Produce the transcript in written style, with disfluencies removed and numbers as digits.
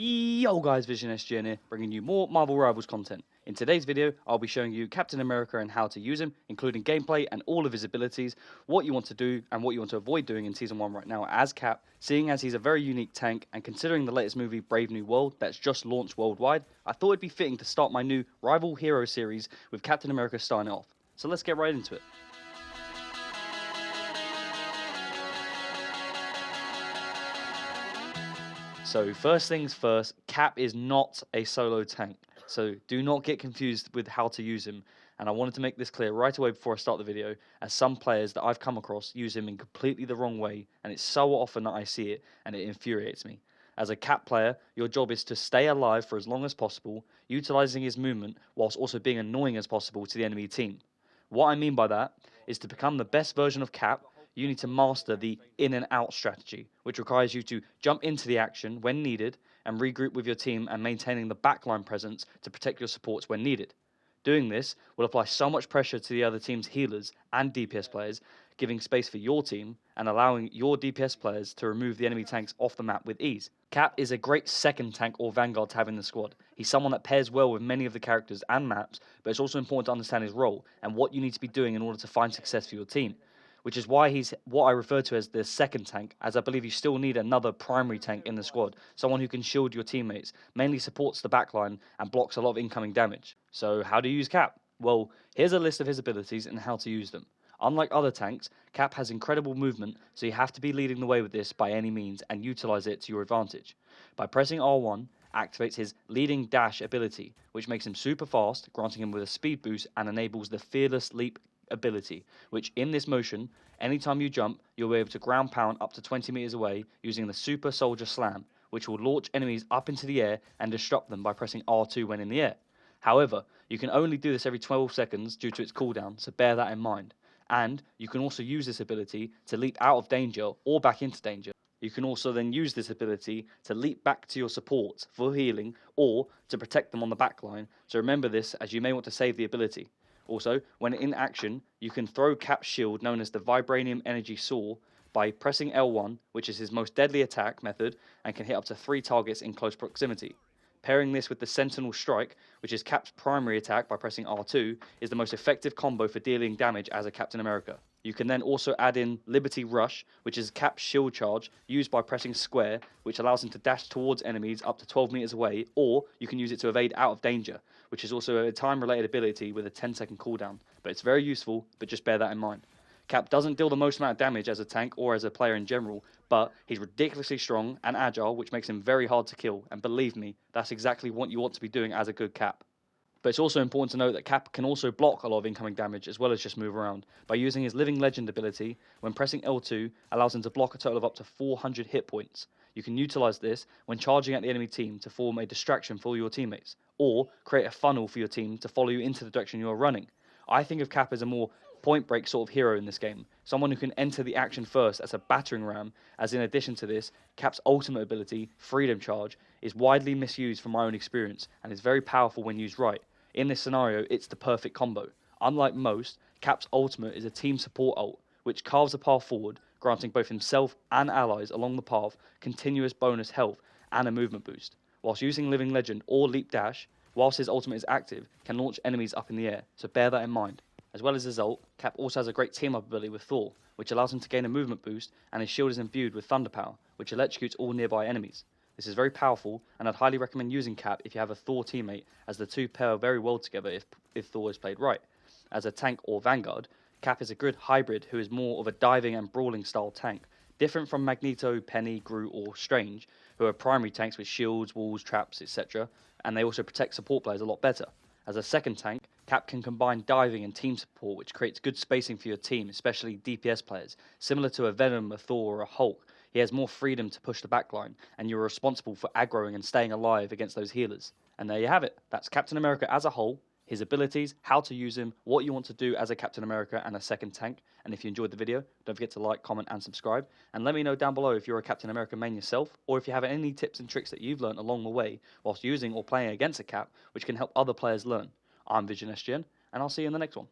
Yo guys, Vision SGN here, bringing you more Marvel Rivals content. In today's video, I'll be showing you Captain America and how to use him, including gameplay and all of his abilities, what you want to do and what you want to avoid doing in Season 1 right now as Cap, seeing as he's a very unique tank, and considering the latest movie Brave New World that's just launched worldwide, I thought it'd be fitting to start my new Rival Hero series with Captain America starting it off. So let's get right into it. So first things first, Cap is not a solo tank, so do not get confused with how to use him. And I wanted to make this clear right away before I start the video, as some players that I've come across use him in completely the wrong way, and it's so often that I see it, and it infuriates me. As a Cap player, your job is to stay alive for as long as possible, utilizing his movement whilst also being annoying as possible to the enemy team. What I mean by that is to become the best version of Cap, you need to master the in and out strategy, which requires you to jump into the action when needed and regroup with your team and maintaining the backline presence to protect your supports when needed. Doing this will apply so much pressure to the other team's healers and DPS players, giving space for your team and allowing your DPS players to remove the enemy tanks off the map with ease. Cap is a great second tank or vanguard to have in the squad. He's someone that pairs well with many of the characters and maps, but it's also important to understand his role and what you need to be doing in order to find success for your team, which is why he's what I refer to as the second tank, as I believe you still need another primary tank in the squad, someone who can shield your teammates, mainly supports the backline and blocks a lot of incoming damage. So how do you use Cap? Well, here's a list of his abilities and how to use them. Unlike other tanks, Cap has incredible movement, so you have to be leading the way with this by any means and utilize it to your advantage. By pressing R1, activates his leading dash ability, which makes him super fast, granting him with a speed boost and enables the fearless leap ability, which in this motion, anytime you jump, you'll be able to ground pound up to 20 meters away using the Super Soldier Slam, which will launch enemies up into the air and disrupt them by pressing R2 when in the air. However, you can only do this every 12 seconds due to its cooldown, so bear that in mind. And you can also use this ability to leap out of danger or back into danger. You can also then use this ability to leap back to your supports for healing or to protect them on the backline, so remember this as you may want to save the ability. Also, when in action, you can throw Cap's shield known as the Vibranium Energy Saw by pressing L1, which is his most deadly attack method and can hit up to 3 targets in close proximity. Pairing this with the Sentinel Strike, which is Cap's primary attack by pressing R2, is the most effective combo for dealing damage as a Captain America. You can then also add in Liberty Rush, which is Cap's shield charge used by pressing square, which allows him to dash towards enemies up to 12 meters away, or you can use it to evade out of danger, which is also a time-related ability with a 10-second cooldown. But it's very useful, but just bear that in mind. Cap doesn't deal the most amount of damage as a tank or as a player in general, but he's ridiculously strong and agile, which makes him very hard to kill, and believe me, that's exactly what you want to be doing as a good Cap. But it's also important to note that Cap can also block a lot of incoming damage as well as just move around. By using his Living Legend ability, when pressing L2 allows him to block a total of up to 400 hit points. You can utilize this when charging at the enemy team to form a distraction for your teammates, or create a funnel for your team to follow you into the direction you are running. I think of Cap as a more point break sort of hero in this game, someone who can enter the action first as a battering ram, as in addition to this, Cap's ultimate ability, Freedom Charge, is widely misused from my own experience and is very powerful when used right. In this scenario, it's the perfect combo. Unlike most, Cap's ultimate is a team support ult, which carves a path forward, granting both himself and allies along the path continuous bonus health and a movement boost, whilst using Living Legend or Leap Dash, whilst his ultimate is active, can launch enemies up in the air, so bear that in mind. As well as his ult, Cap also has a great team-up ability with Thor, which allows him to gain a movement boost, and his shield is imbued with Thunder Power, which electrocutes all nearby enemies. This is very powerful, and I'd highly recommend using Cap if you have a Thor teammate, as the two pair very well together if Thor is played right. As a tank or vanguard, Cap is a good hybrid who is more of a diving and brawling style tank, different from Magneto, Penny, Groot or Strange, who are primary tanks with shields, walls, traps, etc., and they also protect support players a lot better. As a second tank, Cap can combine diving and team support, which creates good spacing for your team, especially DPS players. Similar to a Venom, a Thor or a Hulk, he has more freedom to push the backline, and you're responsible for aggroing and staying alive against those healers. And there you have it. That's Captain America as a whole, his abilities, how to use him, what you want to do as a Captain America and a second tank. And if you enjoyed the video, don't forget to like, comment and subscribe. And let me know down below if you're a Captain America main yourself, or if you have any tips and tricks that you've learned along the way whilst using or playing against a Cap, which can help other players learn. I'm Vision SGN, and I'll see you in the next one.